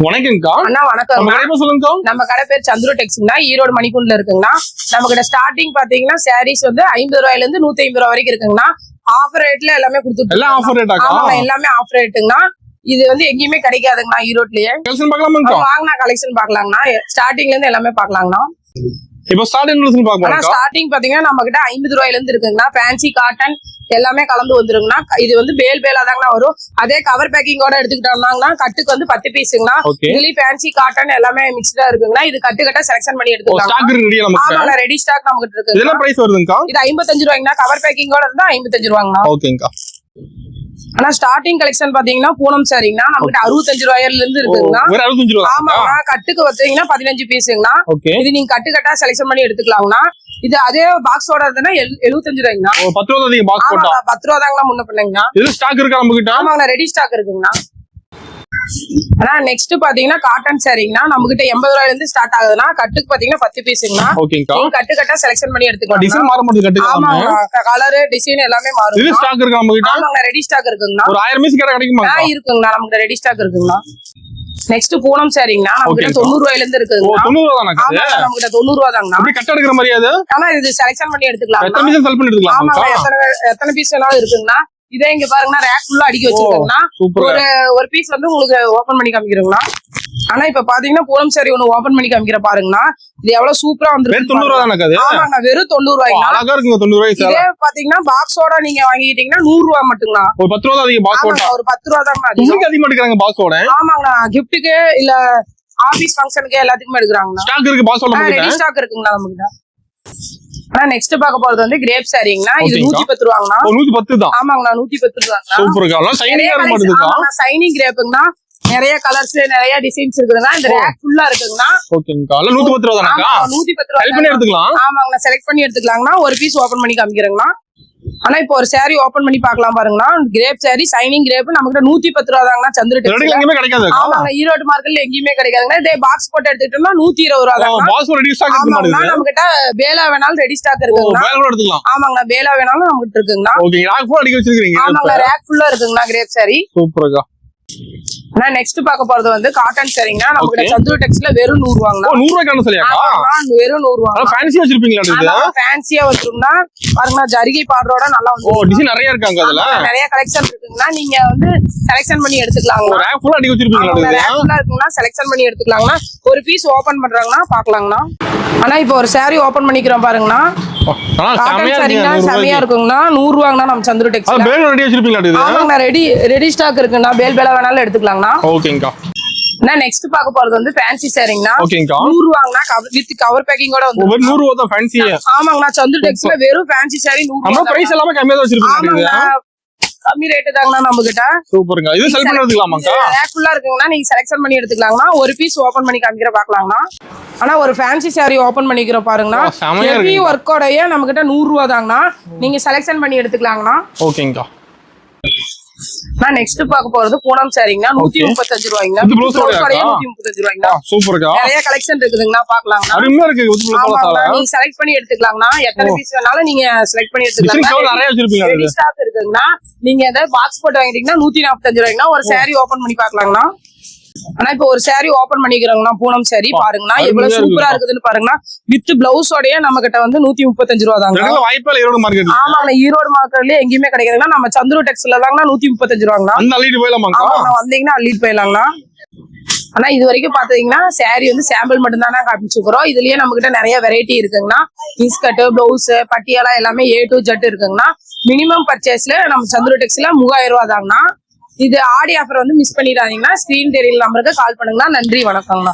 வணக்கம்க்கா. அண்ணா வணக்கம். நம்ம கடை சொல்லுங்க. நம்ம கடை பேர் சந்துரு டெக்ஸ்னா ஈரோடு மணிக்குண்ட்ல இருக்குங்கண்ணா. நம்ம கிட்ட ஸ்டார்டிங் பாத்தீங்கன்னா சாரீஸ் வந்து 50 ரூபாயில இருந்து 150 ரூபாய் வரைக்கும் இருக்குங்கண்ணா. ஆஃபர் ரேட்ல எல்லாமே கொடுத்துட்டு எல்லாம் ஆஃபர் ரேட்டாக்கா? எல்லாமே ஆஃபர் ரேட்டுங்கண்ணா. இது வந்து எங்கேயுமே கிடைக்காதுங்கண்ணா ஈரோட்லயே. கலெக்ஷன் பார்க்கலாமா? வாங்கினா கலெக்ஷன் பாக்கலாங்கண்ணா. ஸ்டார்டிங்ல இருந்து எல்லாமே பாக்கலாங்கண்ணா. இப்போ ஸ்டார்டிங் பாக்கலாம். ஸ்டார்டிங் பாத்தீங்கன்னா நம்ம கிட்ட 50 ரூபாயில இருந்து இருக்குங்கண்ணா. ஃபேன்சி காட்டன் எல்லாமே கலந்து வந்துருங்கண்ணா. இது வந்து பேல் பேலா தாங்கண்ணா வரும். அதே கவர் பேக்கிங்கோட எடுத்துக்கிட்டோம்னா கட்டுக்கு வந்து 10 பீஸுங்கண்ணா. இதுலயும் ஃபேன்சி காட்டன் எல்லாமே மிக்ஸ்டா இருக்குங்கண்ணா. இது கட்டு கட்ட செலக்ஷன் பண்ணி எடுத்துக்கலாம். ஆமாண்ணா, ரெடி ஸ்டாக் நம்ம கிட்ட இருக்கு. என்ன பிரைஸ் வருதுங்கா? இது 55 ரூபாய்ங்கண்ணா. கவர் பேக்கிங்கோட இருந்தா 55 ரூபாங்கண்ணா. ஓகேங்கா. ஆனா ஸ்டார்டிங் கலெக்ஷன் பாத்தீங்கன்னா பூனம் சாரிங்கண்ணா நம்ம கிட்ட 65 ரூபாயில இருந்து இருக்குங்கண்ணா. ஆமாண்ணா, கட்டுக்கு பாத்தீங்கன்னா 15 பீஸுங்கண்ணா. இது நீங்க கட்டு கட்டா செலக்ஷன் பண்ணி எடுத்துக்கலாங்கண்ணா. இது அதே பாக்ஸோட இருந்ததுன்னா 75 ரூபாய்ங்கண்ணா. 10 ரூபா அதிகம் பாக்ஸ் போட்டா 10 ரூபா தாங்கண்ணா முன்ன பண்ணீங்கண்ணா. இது ஸ்டாக் இருக்கா நம்ம கிட்ட? ஆமாங்கண்ணா, ரெடி ஸ்டாக் இருக்குங்கண்ணா. ஆனா நெக்ஸ்ட் பாத்தீங்கன்னா காட்டன் சாரிங்கண்ணா நம்ம கிட்ட 80 ரூபாயில இருந்து ஸ்டார்ட் ஆகுதுன்னா கட்டுக்கு பாத்தீங்கன்னா 10 பீஸுங்கண்ணா. நீங்க கட்டு கட்டா செலக்ஷன் பண்ணி எடுத்துக்கலாம். டிசைன் மாற மாட்டேங்குது கட்டுக்கு. ஆமாங்க, கலர் டிசைன் எல்லாமே மாறும். இது ஸ்டாக் இருக்கா நம்ம கிட்ட? ஆமாங்க, ரெடி ஸ்டாக் இருக்குங்கண்ணா. ஒரு 1000 பீஸ் கிட்ட கிடைக்குமா? இருக்குங்கண்ணா, நமக்கு ரெடி ஸ்டாக் இருக்குங்கண்ணா. நெக்ஸ்ட் பூனம் சாரிங்கண்ணா நம்ம கிட்ட 90 ரூபாயில இருந்து இருக்குங்க. 90 ரூபா தானா? ஆமா, நம்ம கிட்ட 90 ரூபா தாங்கண்ணா. அப்படி கட்ட எடுக்கிற மாதிரி அது? ஆனா இது செலக்ஷன் பண்ணி எடுத்துக்கலாம். எத்தனை பீஸ் செல் பண்ணி எடுத்துக்கலாம்? ஆமாங்க, எத்தனை பீஸ் வேணாலும் இருக்குங்கண்ணா. இதே இங்க பாருங்கண்ணா, ரேக் ஃபுல்லா அடுக்கி வச்சிருக்கோங்கண்ணா. ஒரு பீஸ் வந்து உங்களுக்கு ஓபன் பண்ணி காமிக்கிறோங்கண்ணா. ஆனா இப்ப பாத்தீங்கன்னா பூனம் சாரி ஒண்ணு ஓபன் பண்ணி காமிக்கிற பாருங்கண்ணா. இது எவ்வளவு சூப்பரா வந்துருக்கு. 90 ரூபா தானே அது? ஆமாங்க, வெறும் 90 ரூபாய்க்கு அழகா இருக்குங்க. 90 ரூபாய் சார். இதே பாத்தீங்கன்னா பாக்ஸோட நீங்க வாங்கிட்டீங்கன்னா 100 ரூபாய் மட்டும்ண்ணா. ஒரு 10 ரூபா அதிகம் பாக்ஸ் போட்டா. ஒரு 10 ரூபா தாங்கண்ணா. உங்களுக்கு அதிகமா எடுக்கறாங்க பாக்ஸோட? ஆமாங்கண்ணா, கிஃப்ட்டுக்கு இல்ல ஆபீஸ் ஃபங்க்ஷனுக்கு எல்லாத்துக்குமே எடுக்கறாங்கண்ணா. ஸ்டாக் இருக்கு பாக்ஸோட நம்ம கிட்ட. ரெடி ஸ்டாக் இருக்குங்கண்ணா நம்ம கிட்ட. ஆனா நெக்ஸ்ட் பாக்க போறது வந்து கிரேப் சாரிங்கண்ணா. இது 110 ரூபாங்கண்ணா. 110 தான். ஆமாங்கண்ணா, 110 ரூபாங்கண்ணா. சூப்பர்க்கா. ஷைனிங்கா இருக்க மாட்டேங்குதுக்கா. ஷைனிங் கிரேப்ங்கண்ணா. நிறைய கலர்ஸ் நிறைய டிசைன்ஸ் இருக்குதுங்க. இந்த ரேக் ஃபுல்லா இருக்குங்கண்ணா. ஓகேங்கா. 110 ரூபா தானக்கா? 110 ரூபா. செலக்ட் பண்ணி எடுத்துக்கலாம். ஆமாங்கண்ணா, செலக்ட் பண்ணி எடுத்துக்கலாங்கண்ணா. ஒரு பீஸ் ஓபன் பண்ணி காமிக்கிறேங்கண்ணா. ஆனா இப்போ ஒரு சாரி ஓபன் பண்ணி பாக்கலாம் பாருங்கண்ணா. கிரேப் சாரி ஷைனிங் கிரேப் நம்ம கிட்ட 110 ரூபா தாங்கண்ணா. சந்திர டெக்ஸ்டைல்ஸ் எங்கேயுமே கிடைக்காது. ஆமாங்க, ஈரோடு மார்க்கெட்ல எங்கேயுமே கிடைக்காதுங்கண்ணா. இதே பாக்ஸ் போட்டு எடுத்துக்கிட்டோம்னா 120 ரூபா தாங்கண்ணா. பாக்ஸ் ரெடி ஸ்டாக் இருக்கு மாட்டேங்குது. நம்ம கிட்ட பேலா வேணாலும் ரெடி ஸ்டாக் இருக்குங்கண்ணா. பேலா கூட எடுத்துக்கலாம். ஆமாங்கண்ணா, பேலா வேணாலும் நம்ம கிட்ட இருக்குங்கண்ணா. ஓகே, ரேக் ஃபுல்லா அடிக்க வச்சிருக்கீங்க. ஆமாங்க, ரேக் ஃபுல்லா இருக்குங்கண்ணா கிரேப் சாரி. சூப்பர்க்கா. ஆனா நெக்ஸ்ட் பாக்க போறது வந்து காட்டன் சாரிங்கண்ணா. நம்ம கிட்ட சந்துரு டெக்ஸ்டைல்ஸ்ல வெறும் 100 ரூபாங்கண்ணா. 100 ரூபாய் காண சரியாக்கா? வெறும் 100 ரூபாங்க. ஃபேன்சியா வச்சிருப்பீங்களா இது? ஃபேன்சியா வச்சிருந்தா பாருங்கண்ணா, ஜரிகை பார்டரோட நல்லா வந்து. டிசைன் நிறைய இருக்காங்க அதுல. நிறைய கலெக்ஷன் இருக்குங்கண்ணா. நீங்க வந்து செலக்ஷன் பண்ணி எடுத்துக்கலாங்கண்ணா. ரேக் ஃபுல்லா அடிக்க வச்சிருப்பீங்களா இது? ரேக் ஃபுல்லா இருக்குங்கண்ணா, செலக்ஷன் பண்ணி எடுத்துக்கலாங்கண்ணா. ஒரு பீஸ் ஓபன் பண்றாங்கண்ணா, பாக்கலாங்கண்ணா. ஆனா இப்போ ஒரு சாரி ஓபன் பண்ணிக்கிறோம் பாருங்கண்ணா. காட்டன் சாரிங்கண்ணா, செமையா இருக்குங்கண்ணா. 100 ரூபாங்கண்ணா நம்ம சந்துரு டெக்ஸ்டைல்ஸ். பேல் ரெடி வச்சிருப்பீங்களா இது? ஆமாங்கண்ணா, ரெடி ஸ்டாக் இருக்குங்கண்ணா. பேல் பேலா வேணாலும் எடுத்துக்கலாங்கண்ணா. ஓகேங்கா. நெக்ஸ்ட் பாக்க போறது வந்து ஃபேன்சி சாரிங்கண்ணா. 100 ரூபாங்கண்ணா. வித் கவர் பேக்கிங்கோட வந்து 100 ரூபா தான் ஃபேன்சி. ஆமாங்கண்ணா, சந்துரு டெக்ஸ்டைல்ஸ்ல வெறும் ஃபேன்சி சாரி 100 ரூபாய். நம்ம பிரைஸ் எல்லாமே கம்மியா தான் வச்சிருப்பீங்க. கம்மி ரேட் தாங்கண்ணா நம்ம கிட்ட. சூப்பர்ங்க. இது செல் பண்ணி எடுத்துக்கலாமாக்கா? ரேக் ஃபுல்லா இருக்குங்கண்ணா. நீங்க செலக்ஷன் பண்ணி எடுத்துக்கலாங்கண்ணா. ஒரு பீஸ் ஓபன் பண்ணி காமிக்கிற பாக்கலாங்கண்ணா. ஆனா ஒரு ஃபேன்சி சாரி ஓபன் பண்ணிக்கிறோம் பாருங்கண்ணா. ஹெவி ஒர்க்கோடயே நம்ம கிட்ட 100 ரூபா தாங்கண்ணா. நீங்க செலக்ஷன் பண்ணி எடுத்துக்கலாங்கண்ணா. ஓகேங்கா. நான் நெக்ஸ்ட் பாக்க போறது பூனம் சாரிங்கண்ணா. 135 ரூபாய்ங்கண்ணா. இது ப்ளவுஸோடயே 135 ரூபாய்ங்கண்ணா. சூப்பர்க்கா. நிறைய கலெக்ஷன் இருக்குதுங்கண்ணா, பாக்கலாங்கண்ணா. அருமையா இருக்கு. நீங்க செலக்ட் பண்ணி எடுத்துக்கலாங்கண்ணா. எத்தனை பீஸ் வேணாலும் நீங்க செலக்ட் பண்ணி எடுத்துக்கலாம். நிறைய வச்சிருப்பீங்க. ரெடி ஸ்டாக் இருக்குங்கண்ணா. நீங்க ஏதாவது பாக்ஸ் போட்டு வாங்கிட்டீங்கன்னா 145 ரூபாய்ங்கண்ணா. ஒரு சாரி ஓபன் பண்ணி பாக்கலாங்கண்ணா. ஆனா இப்ப ஒரு சாரி ஓபன் பண்ணிக்கிறோங்கண்ணா. பூனம் சாரி பாருங்கண்ணா, எவ்வளவு சூப்பரா இருக்குதுன்னு பாருங்கண்ணா. வித் பிளவுஸோடய நம்ம கிட்ட வந்து 135 ரூபா தாங்க. ஈரோடு மார்க்கெட். ஆமாங்க, ஈரோடு மார்க்கெட்லயே எங்கேயுமே கிடைக்காதுங்கண்ணா. நம்ம சந்துரு டெக்ஸ்டைல்ஸ்ல தாங்கண்ணா 135 ரூபாங்கண்ணா. வந்தீங்கன்னா அள்ளிட்டு போயிடலாங்கண்ணா. ஆனா இது வரைக்கும் பாத்தீங்கன்னா சாரி வந்து சாம்பிள் மட்டும் தானே காமிச்சுக்கிறோம். இதுலயே நம்ம கிட்ட நிறைய வெரைட்டி இருக்குங்கண்ணா. இன்ஸ்கர்ட், பிளவுஸ், பட்டியாலா எல்லாமே A to Z இருக்குங்கண்ணா. மினிமம் பர்ச்சேஸ்ல நம்ம சந்துரு டெக்ஸ்டைல்ஸ்ல 3000 ரூபா தாங்கண்ணா. இது ஆடி ஆஃபர் வந்து மிஸ் பண்ணிடாதீங்கன்னா. ஸ்கிரீன் தெரியல நம்பருக்கு கால் பண்ணுங்கண்ணா. நன்றி, வணக்கங்கண்ணா.